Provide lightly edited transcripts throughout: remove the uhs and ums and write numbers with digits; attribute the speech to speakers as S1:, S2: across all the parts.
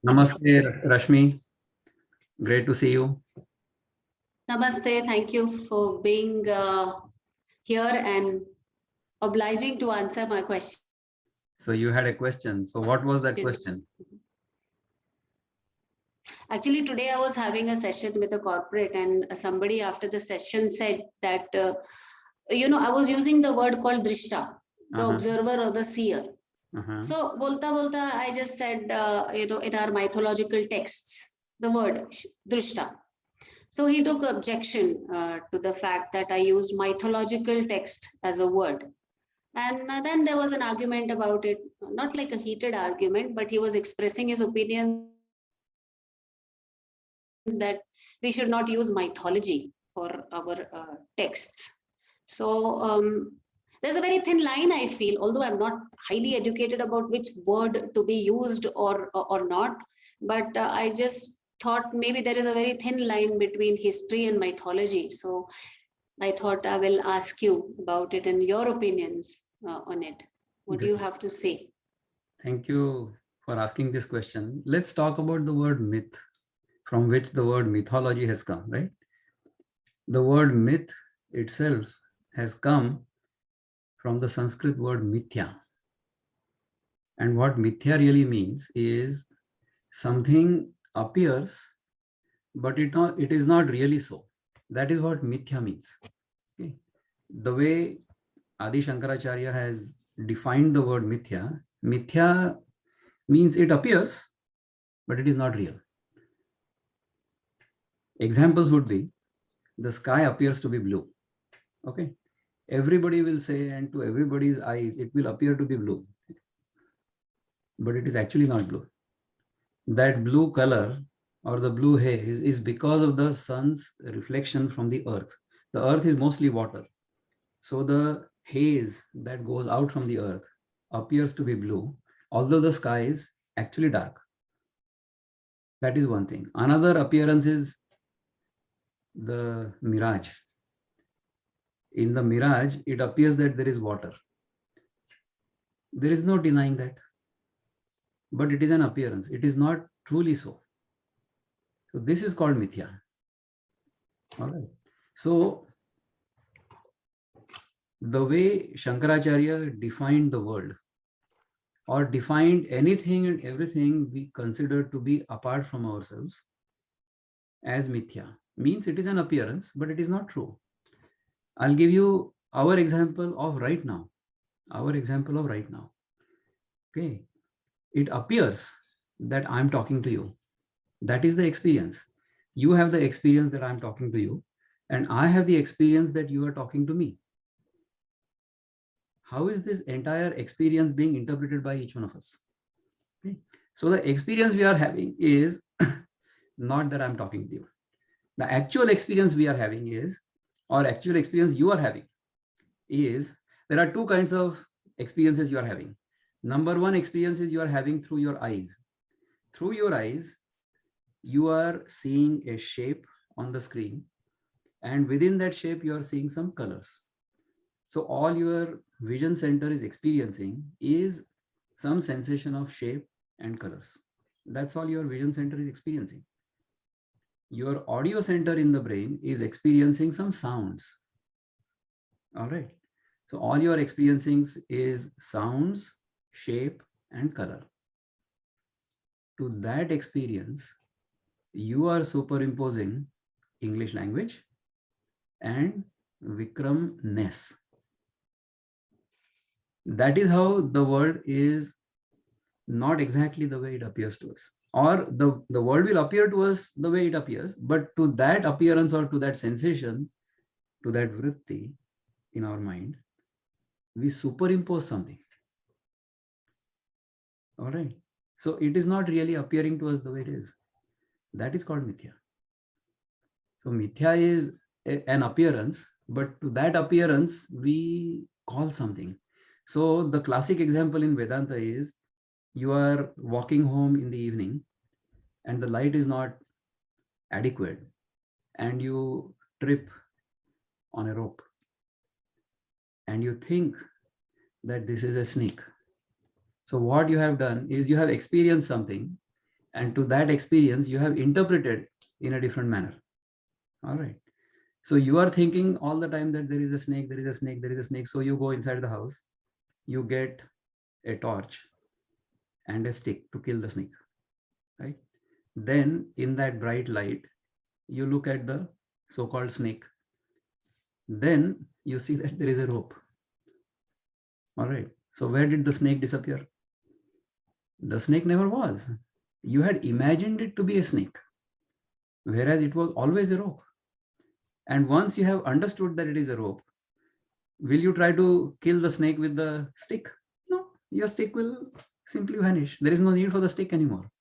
S1: Namaste, Rashmi. Great to see you.
S2: Namaste. Thank you for being here and obliging to answer my question.
S1: So you had a question. So what was that question?
S2: Actually, today I was having a session with a corporate, and somebody after the session said that, I was using the word called drishta, the observer or the seer. So, bolta bolta, I just said, in our mythological texts, the word drishta. So he took objection to the fact that I used mythological text as a word. And then there was an argument about it, not like a heated argument, but he was expressing his opinions that we should not use mythology for our texts. So there's a very thin line, I feel, although I'm not highly educated about which word to be used or not, but I just thought maybe there is a very thin line between history and mythology. So I thought I will ask you about it and your opinions on it. What do you have to say?
S1: Thank you for asking this question. Let's talk about the word myth, from which the word mythology has come, right? The word myth itself has come from the Sanskrit word mithya. And what mithya really means is something appears, but it is not really so. That is what mithya means. Okay. The way Adi Shankaracharya has defined the word mithya, mithya means it appears, but it is not real. Examples would be the sky appears to be blue. Okay. Everybody will say, and to everybody's eyes, it will appear to be blue, but it is actually not blue. That blue color or the blue haze is because of the sun's reflection from the earth. The earth is mostly water. So the haze that goes out from the earth appears to be blue, although the sky is actually dark. That is one thing. Another appearance is the mirage. In the mirage, it appears that there is water. There is no denying that. But it is an appearance. It is not truly so. So this is called mithya. All right. So the way Shankaracharya defined the world, or defined anything and everything we consider to be apart from ourselves as mithya, means it is an appearance, but it is not true. I'll give you our example of right now. Our example of right now. Okay. It appears that I'm talking to you. That is the experience. You have the experience that I'm talking to you, and I have the experience that you are talking to me. How is this entire experience being interpreted by each one of us? Okay. So the experience we are having is not that I'm talking to you. The actual experience we are having is, or actual experience you are having is, there are two kinds of experiences you are having. Number one experience is you are having through your eyes. Through your eyes, you are seeing a shape on the screen, and within that shape, you are seeing some colors. So all your vision center is experiencing is some sensation of shape and colors. That's all your vision center is experiencing. Your audio center in the brain is experiencing some sounds. All right. So all you are experiencing is sounds, shape, and color. To that experience, you are superimposing English language and Vikram-ness. That is how the world is not exactly the way it appears to us. Or the world will appear to us the way it appears, but to that appearance or to that sensation, to that vritti in our mind, we superimpose something. All right. So it is not really appearing to us the way it is. That is called mithya. So mithya is an appearance, but to that appearance, we call something. So the classic example in Vedanta is you are walking home in the evening and the light is not adequate and you trip on a rope and you think that this is a snake. So what you have done is you have experienced something And to that experience, you have interpreted in a different manner. All right. So you are thinking all the time that there is a snake, there is a snake, there is a snake. So you go inside the house, you get a torch and a stick to kill the snake, right? Then in that bright light, you look at the so-called snake. Then you see that there is a rope. All right. So where did the snake disappear? The snake never was. You had imagined it to be a snake, whereas it was always a rope. And once you have understood that it is a rope, will you try to kill the snake with the stick? No, your stick will simply vanish. There is no need for the stick anymore.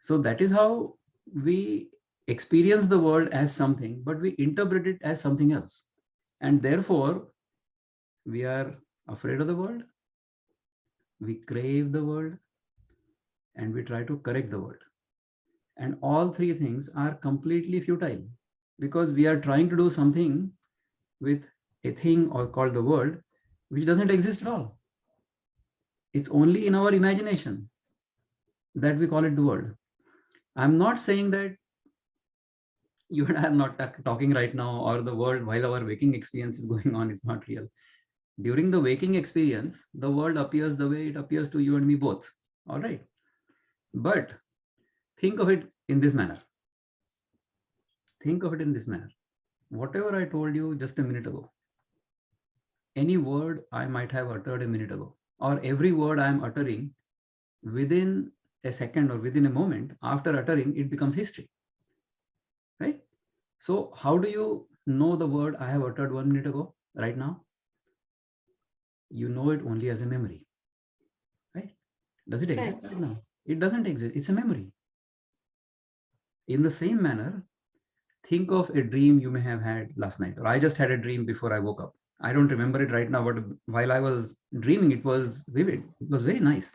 S1: So that is how we experience the world as something, but we interpret it as something else. And therefore, we are afraid of the world, we crave the world, and we try to correct the world. And all three things are completely futile, because we are trying to do something with a thing or called the world, which doesn't exist at all. It's only in our imagination that we call it the world. I'm not saying that you and I are not talking right now, or the world while our waking experience is going on is not real. During the waking experience, the world appears the way it appears to you and me both. All right. But think of it in this manner. Think of it in this manner. Whatever I told you just a minute ago, any word I might have uttered a minute ago, or every word I am uttering, within a second or within a moment after uttering, it becomes history, right? So how do you know the word I have uttered 1 minute ago right now? You know it only as a memory, right? Does it exist right now? It doesn't exist. It's a memory. In the same manner, think of a dream you may have had last night, or I just had a dream before I woke up. I don't remember it right now, but while I was dreaming, it was vivid. It was very nice.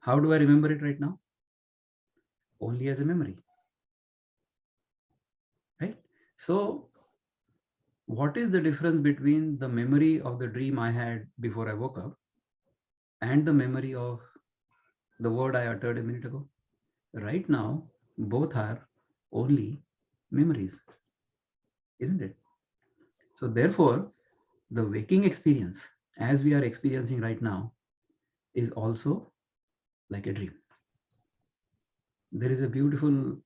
S1: How do I remember it right now? Only as a memory, right? So what is the difference between the memory of the dream I had before I woke up and the memory of the word I uttered a minute ago? Right now, both are only memories, isn't it? So therefore, the waking experience, as we are experiencing right now, is also like a dream. There is a beautiful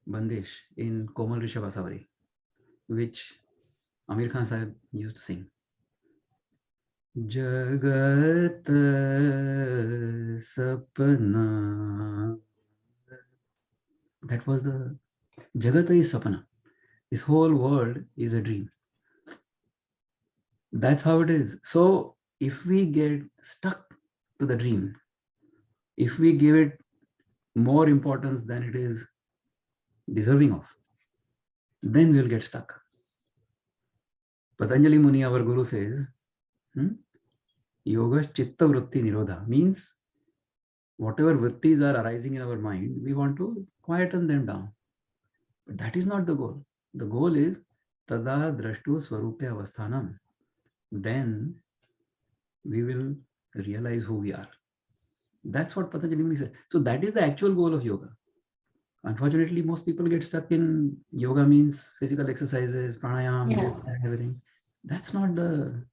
S1: bandesh in Komal Rishabhasavari, which Amir Khan Sahib used to sing. Jagat sapna. That was the Jagat is sapna. This whole world is a dream. That's how it is. So if we get stuck to the dream, if we give it more importance than it is deserving of, then we'll get stuck. Patanjali Muni, our guru, says, Yoga Chitta Vritti Nirodha, means whatever vrittis are arising in our mind, we want to quieten them down. But that is not the goal. The goal is Tada Drashtu Swarupe Avasthanam. Then we will realize who we are. That's what Patanjali Muni says. So that is the actual goal of yoga. Unfortunately, most people get stuck in yoga means physical exercises, pranayam, everything. That's not the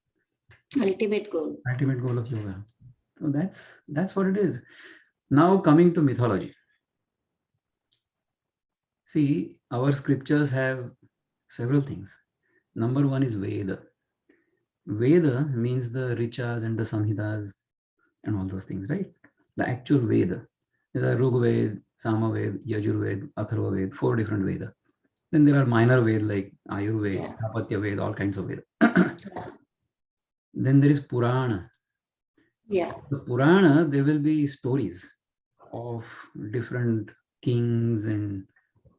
S2: ultimate goal.
S1: Ultimate goal of yoga. So that's what it is. Now coming to mythology. See, our scriptures have several things. Number one is Veda. Veda means the Richas and the Samhitas and all those things, right? The actual Veda. There are Rigveda, Samaveda, Yajurveda, Atharvaveda, 4 different Veda. Then there are minor Veda like Ayurveda, Apatya Veda, all kinds of Veda. Then there is Purana.
S2: Yeah.
S1: The Purana, there will be stories of different kings and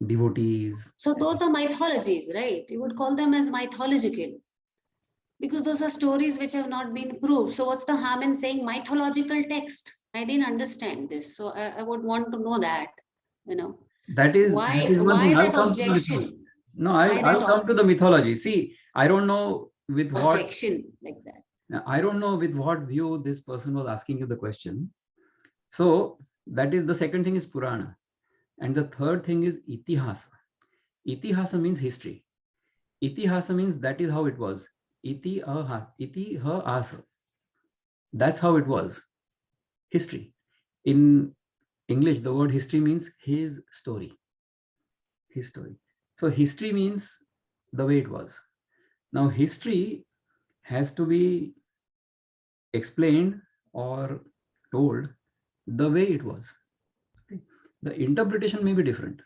S1: devotees.
S2: So those are mythologies, right? You would call them as mythological, because those are stories which have not been proved. So what's the harm in saying mythological text? I didn't understand this. So I would want to know that,
S1: That is
S2: why
S1: that
S2: objection?
S1: No, I'll come to the mythology. See, I don't know with what
S2: objection like that.
S1: I don't know with what view this person was asking you the question. So that is the second thing is Purana. And the third thing is Itihasa. Itihasa means history. Itihasa means that is how it was. Itihasa. That's how it was. History. In English, the word history means his story. His story. So history means the way it was. Now history has to be explained or told the way it was. The interpretation may be different,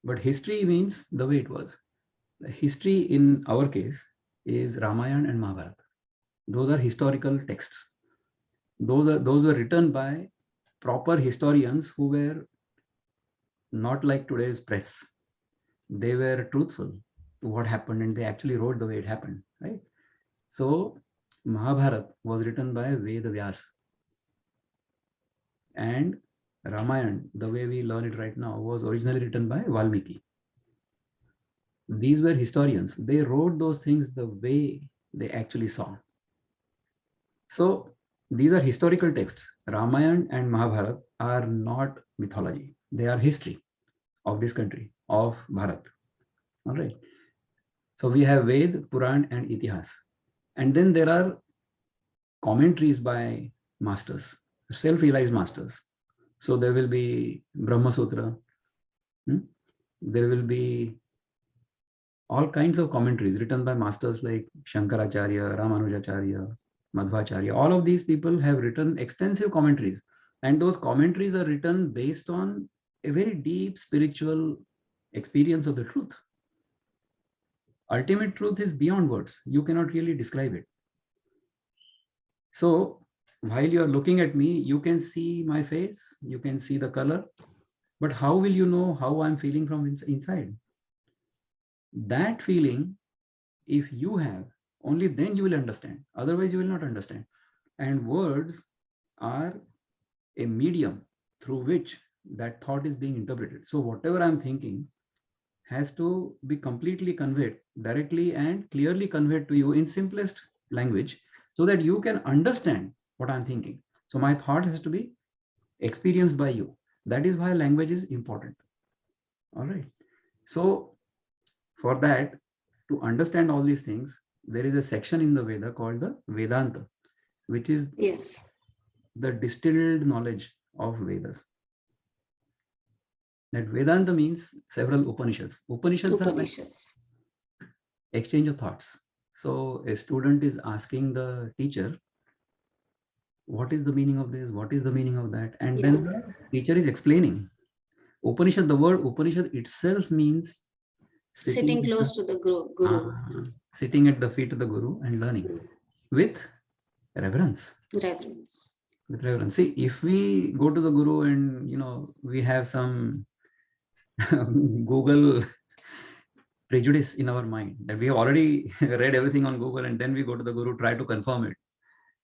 S1: but history means the way it was. The history in our case is Ramayana and Mahabharata. Those are historical texts. Those were written by proper historians who were not like today's press. They were truthful to what happened and they actually wrote the way it happened, right? So Mahabharata was written by Veda Vyas, and Ramayana, the way we learn it right now, was originally written by Valmiki. These were historians. They wrote those things the way they actually saw. So these are historical texts. Ramayana and Mahabharata are not mythology. They are history of this country, of Bharat. All right. So we have Ved, Puran, and Itihas. And then there are commentaries by masters, self-realized masters. So there will be Brahma Sutra. There will be all kinds of commentaries written by masters like Shankaracharya, Ramanujacharya, Madhvacharya. All of these people have written extensive commentaries. And those commentaries are written based on a very deep spiritual experience of the truth. Ultimate truth is beyond words. You cannot really describe it. So while you are looking at me, you can see my face, you can see the color, but how will you know how I'm feeling from inside? That feeling, if you have, only then you will understand. Otherwise, you will not understand. And words are a medium through which that thought is being interpreted. So whatever I'm thinking has to be completely conveyed directly and clearly conveyed to you in simplest language so that you can understand what I'm thinking. So my thought has to be experienced by you. That is why language is important. All right. So for that, to understand all these things, there is a section in the Veda called the Vedanta, which is the distilled knowledge of Vedas. That Vedanta means several Upanishads. Upanishads are like exchange of thoughts. So a student is asking the teacher, what is the meaning of this? What is the meaning of that? And then the teacher is explaining. Upanishad, the word Upanishad itself means
S2: sitting close to the Guru.
S1: Sitting at the feet of the Guru and learning with reverence. With reverence. See, if we go to the Guru and we have some Google prejudice in our mind that we have already read everything on Google and then we go to the Guru, try to confirm it.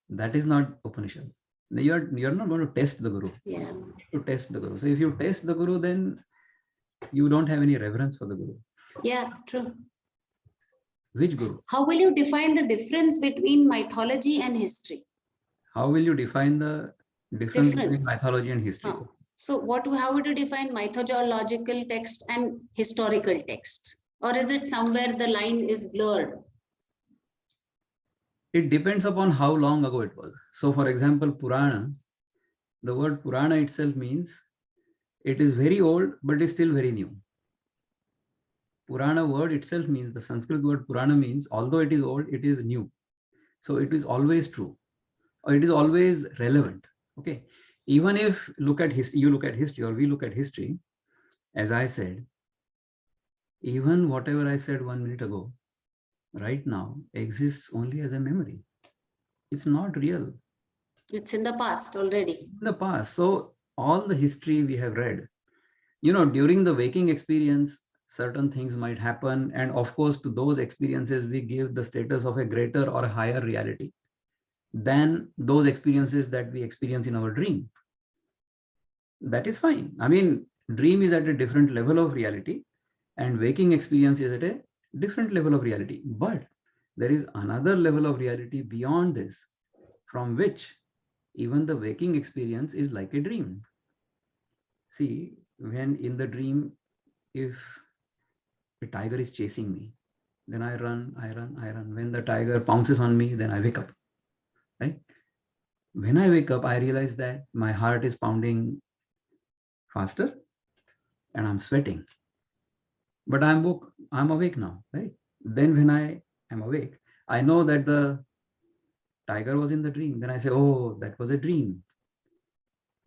S1: That is not Upanishad. You're not going to test the Guru.
S2: Yeah.
S1: To test the Guru. So if you test the Guru, then you don't have any reverence for the Guru.
S2: Yeah, true.
S1: Which Guru?
S2: How will you define the difference between mythology and history?
S1: How will you define the difference between mythology and history?
S2: So how would you define mythological text and historical text? Or is it somewhere the line is blurred?
S1: It depends upon how long ago it was. So for example, Purana, the word Purana itself means it is very old, but is still very new. Purana word itself means, the Sanskrit word Purana means, although it is old, it is new. So it is always true, or it is always relevant. Okay. Even if you look at history, or we look at history, as I said, even whatever I said 1 minute ago, right now exists only as a memory. It's not real.
S2: It's in the past already.
S1: In the past. So all the history we have read, during the waking experience, certain things might happen. And of course, to those experiences, we give the status of a greater or a higher reality than those experiences that we experience in our dream. That is fine. I mean, dream is at a different level of reality and waking experience is at a different level of reality. But there is another level of reality beyond this, from which even the waking experience is like a dream. See, when in the dream, if a tiger is chasing me, then I run, I run, I run. When the tiger pounces on me, then I wake up, right? When I wake up, I realize that my heart is pounding faster and I'm sweating. But I'm awake now, right? Then when I am awake, I know that the tiger was in the dream. Then I say, oh, that was a dream.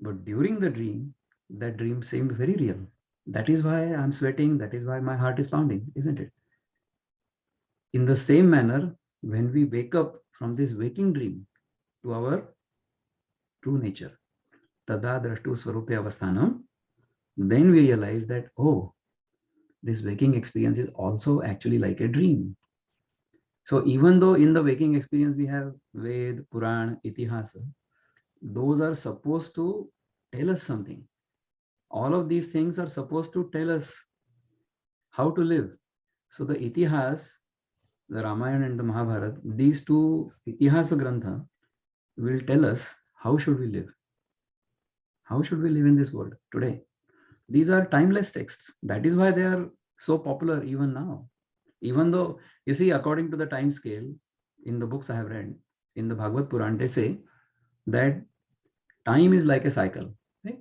S1: But during the dream, that dream seemed very real. That is why I'm sweating. That is why my heart is pounding, isn't it? In the same manner, when we wake up from this waking dream to our true nature, tada drashtu swarupe avasthanam, then we realize that, oh, this waking experience is also actually like a dream. So even though in the waking experience we have Ved, Puran, Itihasa, those are supposed to tell us something. All of these things are supposed to tell us how to live. So the Itihas, the Ramayana and the Mahabharata, these two Itihasa Grantha will tell us how should we live. How should we live in this world today? These are timeless texts. That is why they are so popular even now. Even though, you see, according to the time scale, in the books I have read, in the Bhagavad Puran, they say that time is like a cycle. Right?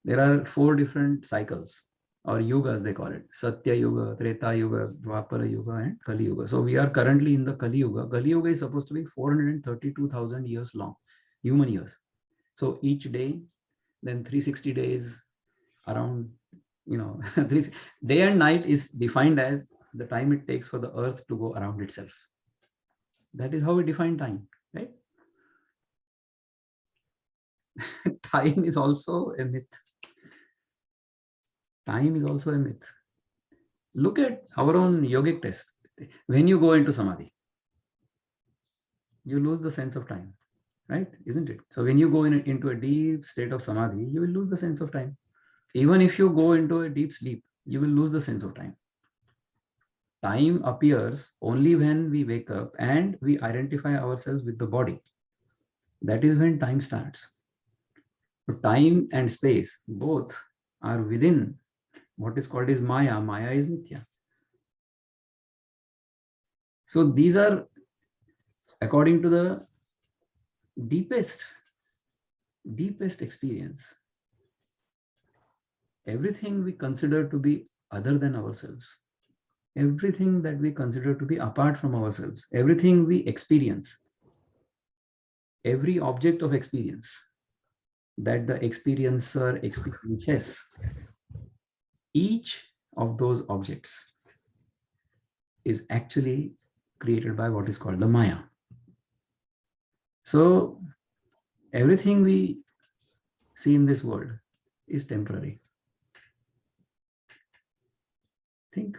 S1: There are 4 different cycles or yugas, they call it. Satya Yuga, Treta Yuga, Dwapara Yuga, and Kali Yuga. So we are currently in the Kali Yuga. Kali Yuga is supposed to be 432,000 years long, human years. So each day, then 360 days around, day and night is defined as the time it takes for the earth to go around itself. That is how we define time, right? Time is also a myth. Time is also a myth. Look at our own yogic test. When you go into samadhi, you lose the sense of time, right? Isn't it? So when you go into a deep state of samadhi, you will lose the sense of time. Even if you go into a deep sleep, you will lose the sense of time. Time appears only when we wake up and we identify ourselves with the body. That is when time starts. So time and space, both are within what is called as Maya. Maya is Mithya. So these are according to the deepest experience. Everything we consider to be other than ourselves, everything that we consider to be apart from ourselves, everything we experience, every object of experience that the experiencer experiences, each of those objects is actually created by what is called the Maya. So everything we see in this world is temporary. Think.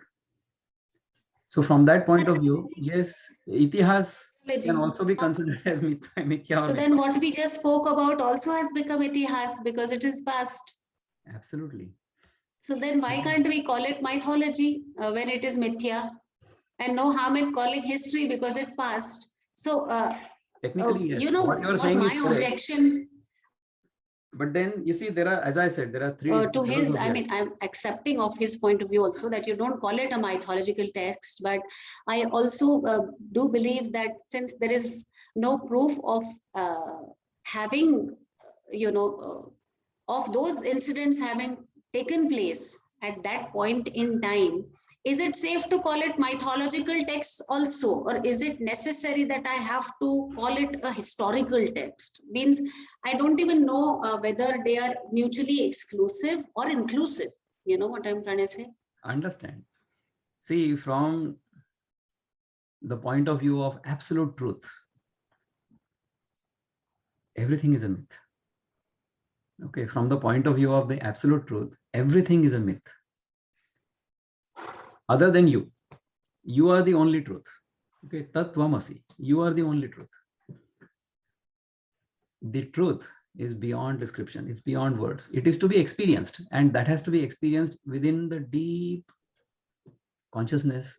S1: So from that point of view, yes, Itihas can also be considered as Mithya.
S2: So then what we just spoke about also has become Itihas because it is past.
S1: Absolutely.
S2: So then why can't we call it mythology when it is Mithya? And no harm in calling history because it passed. So
S1: technically, yes.
S2: You know
S1: what you're
S2: what
S1: saying
S2: my
S1: is correct.
S2: objection.
S1: But then you see, there are, as I said, there are 3
S2: to his, I mean, I'm accepting of his point of view also that you don't call it a mythological text, but I also do believe that since there is no proof of having, of those incidents having taken place at that point in time, is it safe to call it mythological text also, or is it necessary that I have to call it a historical text? Means I don't even know whether they are mutually exclusive or inclusive. You know what I'm trying to say?
S1: Understand. See, from the point of view of absolute truth, everything is a myth. Okay, from the point of view of the absolute truth, everything is a myth. Other than you, you are the only truth. Okay, Tatvamasi, you are the only truth. The truth is beyond description, it's beyond words. It is to be experienced, and that has to be experienced within the deep consciousness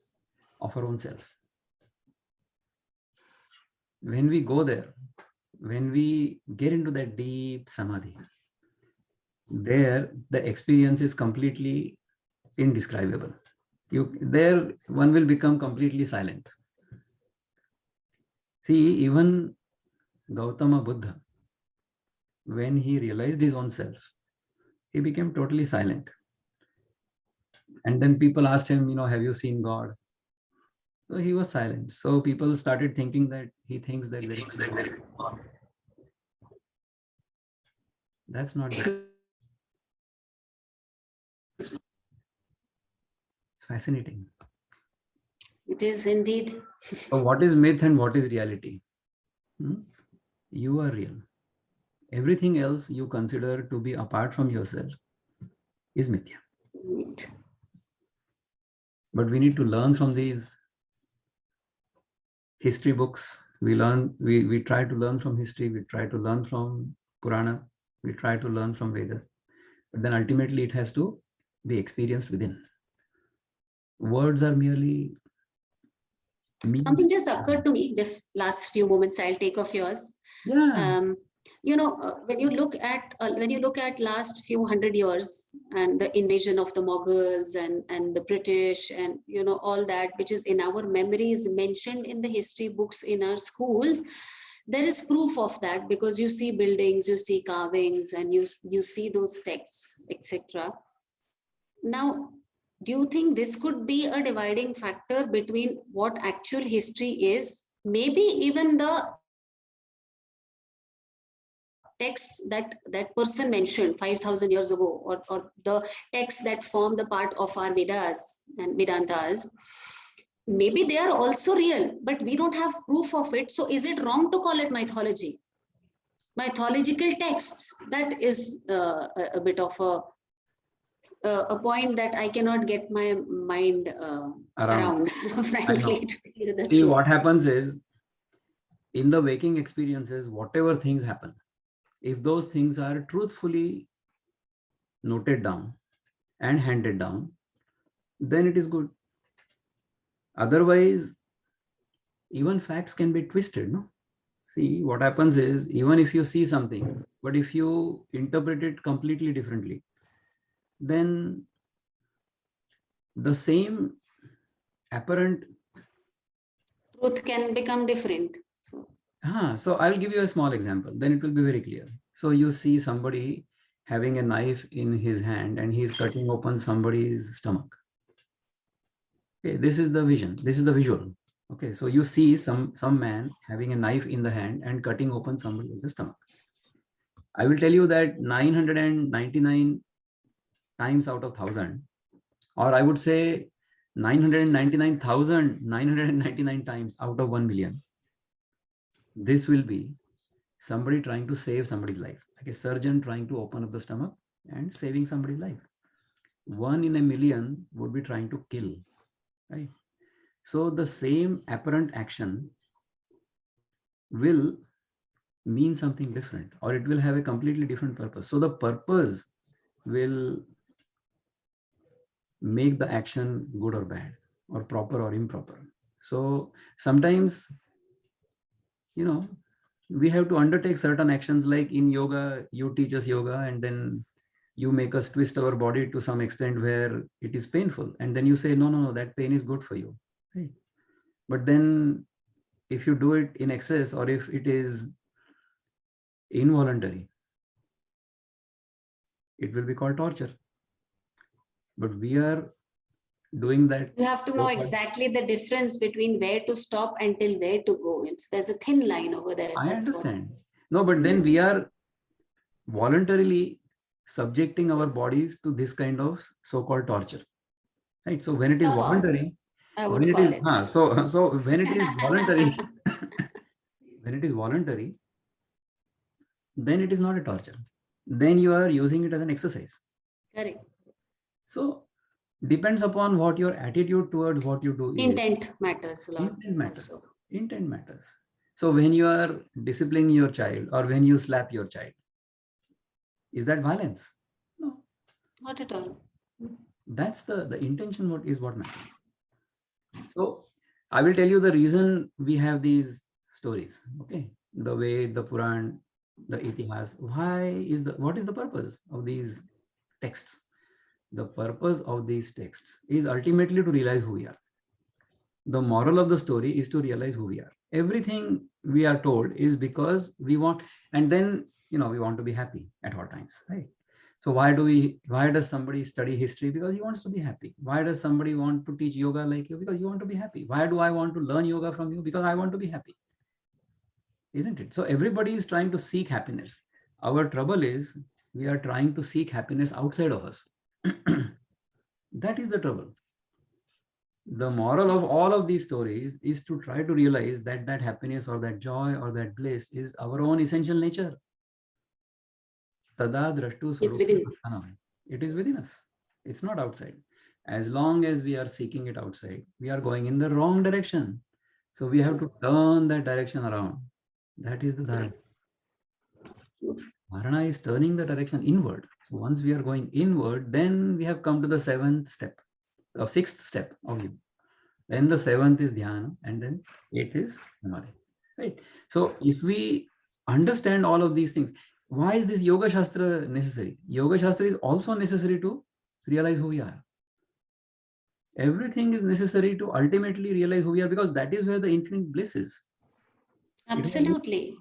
S1: of our own self. When we go there, when we get into that deep samadhi, there the experience is completely indescribable. There one will become completely silent. See, even Gautama Buddha, when he realized his own self, he became totally silent. And then people asked him, have you seen God? So he was silent. So people started thinking that he thinks that there is God. That's not the. It's fascinating.
S2: It is indeed.
S1: So what is myth and what is reality? You are real. Everything else you consider to be apart from yourself is mithya. But we need to learn from these history books. We try to learn from history, we try to learn from Purana, we try to learn from Vedas. But then ultimately it has to be experienced within. Words are merely means.
S2: Something just occurred to me, just last few moments, I'll take of yours.
S1: Yeah.
S2: When you look at last few hundred years and the invasion of the Mughals and the British and all that which is in our memories mentioned in the history books in our schools, there is proof of that because you see buildings, you see carvings, and you see those texts, etc. Now, do you think this could be a dividing factor between what actual history is? Maybe even the texts that person mentioned 5,000 years ago, or the texts that form the part of our Vedas and Vedantas, maybe they are also real, but we don't have proof of it. So is it wrong to call it mythology? Mythological texts, that is a bit of a point that I cannot get my mind around frankly.
S1: See, what happens is, in the waking experiences, whatever things happen, if those things are truthfully noted down and handed down, then it is good. Otherwise, even facts can be twisted, no? See, what happens is, even if you see something, but if you interpret it completely differently, then the same apparent
S2: truth can become different.
S1: So I'll give you a small example, then it will be very clear. So you see somebody having a knife in his hand and he's cutting open somebody's stomach. Okay, this is the vision, this is the visual. Okay, so you see some man having a knife in the hand and cutting open somebody's stomach. I will tell you that 999 times out of 1,000, or I would say 999,999 times out of 1 million, this will be somebody trying to save somebody's life, like a surgeon trying to open up the stomach and saving somebody's life. 1 in a million would be trying to kill, right? So the same apparent action will mean something different, or it will have a completely different purpose. So the purpose will make the action good or bad, or proper or improper. So sometimes, we have to undertake certain actions, like in yoga, you teach us yoga and then you make us twist our body to some extent where it is painful. And then you say, no, that pain is good for you. Right? But then if you do it in excess, or if it is involuntary, it will be called torture. But we are doing that.
S2: You have to know exactly the difference between where to stop until where to go. There's a thin line over there.
S1: I understand. No, but then we are voluntarily subjecting our bodies to this kind of so-called torture, right? So when it is voluntary,
S2: I would call it.
S1: So when it is voluntary, when it is voluntary, then it is not a torture. Then you are using it as an exercise.
S2: Correct.
S1: So depends upon what your attitude towards what you do is.
S2: Intent matters a lot.
S1: Intent matters. Also. Intent matters. So when you are disciplining your child, or when you slap your child, is that violence? No.
S2: Not at all.
S1: That's the intention. What matters. So I will tell you the reason we have these stories. Okay. the way the Puran, the Itihas, what is the purpose of these texts? The purpose of these texts is ultimately to realize who we are. The moral of the story is to realize who we are. Everything we are told is because we want, and then, we want to be happy at all times, right? So why does somebody study history? Because he wants to be happy. Why does somebody want to teach yoga like you? Because you want to be happy. Why do I want to learn yoga from you? Because I want to be happy. Isn't it? So everybody is trying to seek happiness. Our trouble is we are trying to seek happiness outside of us. That is the trouble. The moral of all of these stories is to try to realize that that happiness or that joy or that bliss is our own essential nature. Tada drashtu swarupa. It is within us. It's not outside. As long as we are seeking it outside, we are going in the wrong direction. So we have to turn that direction around. That is the dharana. Dharana is turning the direction inward. So once we are going inward, then we have come to the seventh step, or sixth step of you. Then the seventh is dhyana, and then eighth is samadhi. Right. So if we understand all of these things, why is this Yoga Shastra necessary? Yoga Shastra is also necessary to realize who we are. Everything is necessary to ultimately realize who we are, because that is where the infinite bliss is.
S2: Absolutely.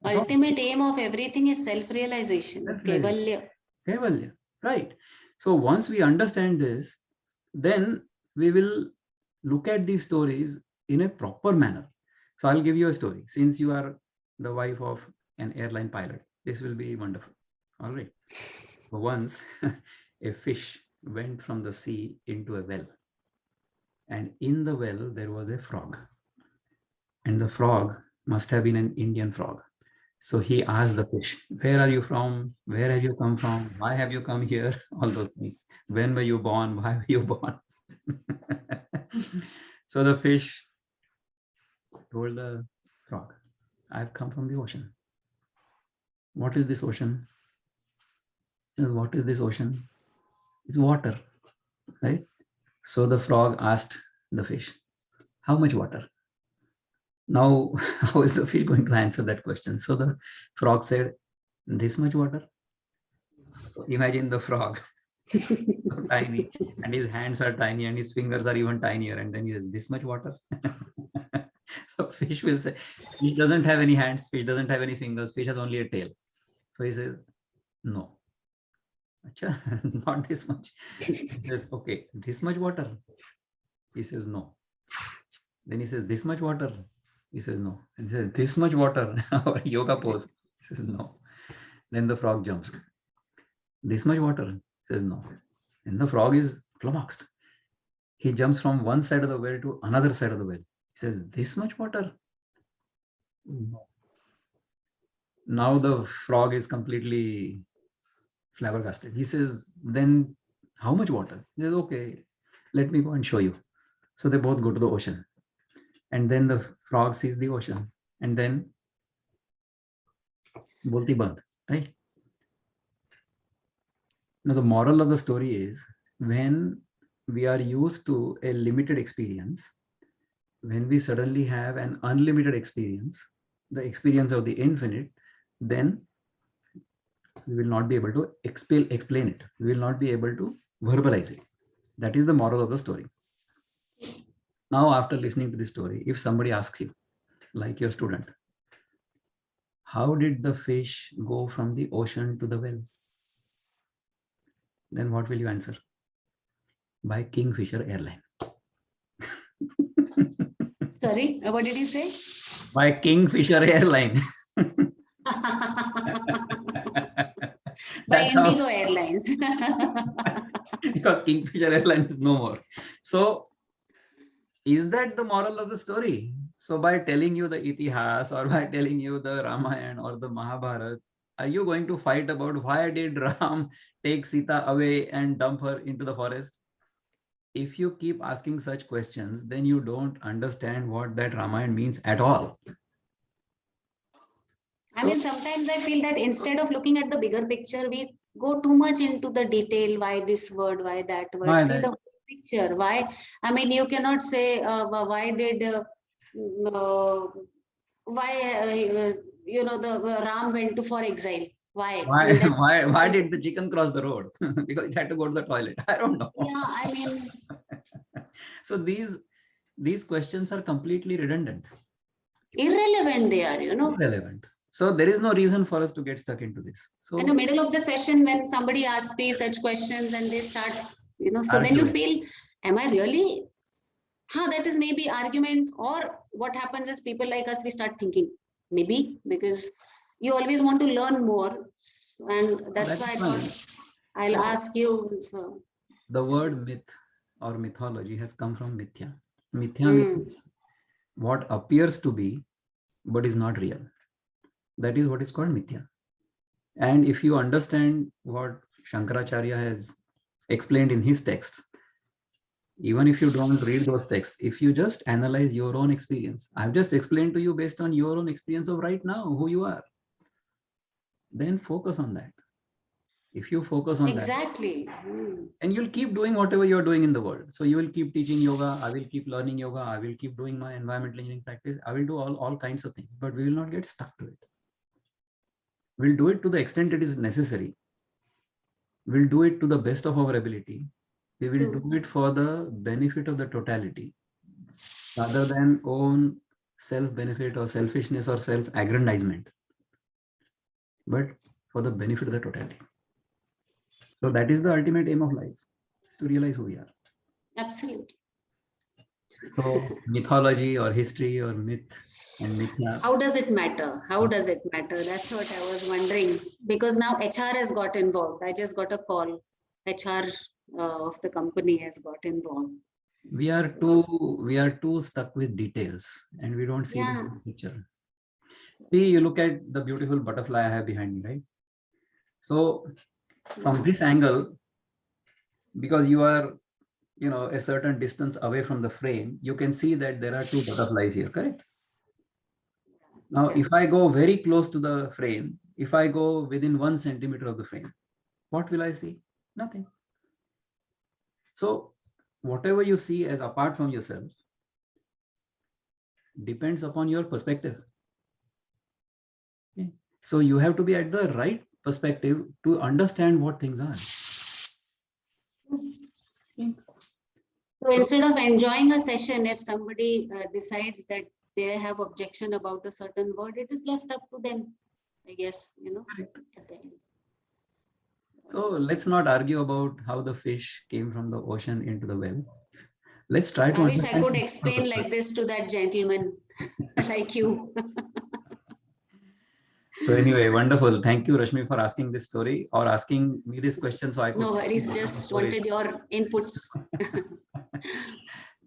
S2: Ultimate aim of everything is self-realization. Kaivalya.
S1: Kaivalya. Right. So once we understand this, then we will look at these stories in a proper manner. So I'll give you a story. Since you are the wife of an airline pilot, this will be wonderful. All right. So once a fish went from the sea into a well. And in the well, there was a frog. And the frog must have been an Indian frog. So he asked the fish, where are you from? Where have you come from? Why have you come here? All those things. When were you born? Why were you born? So the fish told the frog, I've come from the ocean. What is this ocean? What is this ocean? It's water, right? So the frog asked the fish, how much water? Now, how is the fish going to answer that question? So the frog said, this much water. Imagine the frog, so tiny, and his hands are tiny, and his fingers are even tinier. And then he says, this much water. So fish will say, fish doesn't have any hands, fish doesn't have any fingers, fish has only a tail. So he says, no. Achha, not this much. He says, okay, this much water. He says, no. Then he says, this much water. He says, no. And he says, this much water. Our yoga pose. He says, no. Then the frog jumps. This much water. He says, no. And the frog is flummoxed. He jumps from one side of the well to another side of the well. He says, this much water. No. Now the frog is completely flabbergasted. He says, then how much water? He says, okay, let me go and show you. So they both go to the ocean. And then the frog sees the ocean. And then bolti band, right? Now the moral of the story is, when we are used to a limited experience, when we suddenly have an unlimited experience, the experience of the infinite, then we will not be able to explain it. We will not be able to verbalize it. That is the moral of the story. Now, after listening to this story, if somebody asks you, like your student, how did the fish go from the ocean to the well? Then what will you answer? By Kingfisher Airline.
S2: Sorry, what did you say?
S1: By Kingfisher Airline.
S2: By Indigo Airlines.
S1: Because Kingfisher Airline is no more. So, is that the moral of the story? So by telling you the Itihas, or by telling you the Ramayana or the Mahabharata, are you going to fight about why did Ram take Sita away and dump her into the forest? If you keep asking such questions, then you don't understand what that Ramayana means at all.
S2: I mean, sometimes I feel that instead of looking at the bigger picture, we go too much into the detail. Why this word? Why that word?
S1: Why
S2: See
S1: that?
S2: the whole picture. Why? I mean, you cannot say why did why the Ram went for exile. Why?
S1: Why,
S2: I mean, that,
S1: why did the chicken cross the road? Because it had to go to the toilet. I don't know.
S2: yeah, I mean,
S1: So these questions are completely redundant,
S2: irrelevant they are,
S1: irrelevant. So there is no reason for us to get stuck into this.
S2: In
S1: So
S2: the middle of the session, when somebody asks me such questions and they start, so then you
S1: arguing.
S2: feel, am I really? That is maybe argument. Or what happens is people like us, we start thinking, maybe because you always want to learn more. And that's
S1: That's
S2: why I
S1: fine.
S2: thought I'll
S1: So
S2: ask you. So,
S1: the word myth or mythology has come from mithya. Mithya
S2: Hmm.
S1: means what appears to be, but is not real. That is what is called mithya. And if you understand what Shankaracharya has explained in his texts, even if you don't read those texts, if you just analyze your own experience, I've just explained to you based on your own experience of right now, who you are, then focus on that. If you focus on that,
S2: Exactly. Hmm.
S1: and you'll keep doing whatever you're doing in the world. So you will keep teaching yoga, I will keep learning yoga, I will keep doing my environmental engineering practice, I will do all kinds of things, but we will not get stuck to it. We'll do it to the extent it is necessary. We'll do it to the best of our ability. We will do it for the benefit of the totality, rather than own self-benefit or selfishness or self-aggrandizement, but for the benefit of the totality. So that is the ultimate aim of life, is to realize who we are.
S2: Absolutely.
S1: So mythology or history or myth and mithya.
S2: How does it matter? How does it matter? That's what I was wondering. Because now HR has got involved. I just got a call. HR of the company has got involved.
S1: We are too stuck with details, and we don't see the
S2: Yeah.
S1: big picture. See, you look at the beautiful butterfly I have behind me, right? So from this angle, because you are a certain distance away from the frame, you can see that there are two butterflies here, correct? Now, if I go very close to the frame, if I go within 1 centimeter of the frame, what will I see? Nothing. So whatever you see as apart from yourself depends upon your perspective. Okay? So you have to be at the right perspective to understand what things are. Okay?
S2: So instead of enjoying a session, if somebody decides that they have objection about a certain word, it is left up to them, I guess,
S1: Correct.
S2: at the end.
S1: So let's not argue about how the fish came from the ocean into the well. Let's try to
S2: I wish I
S1: understand.
S2: could explain like this to that gentleman like you.
S1: So anyway, wonderful. Thank you, Rashmi, for asking this story or asking me this question so I could.
S2: No worries, just wanted your inputs.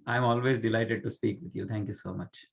S1: I'm always delighted to speak with you. Thank you so much.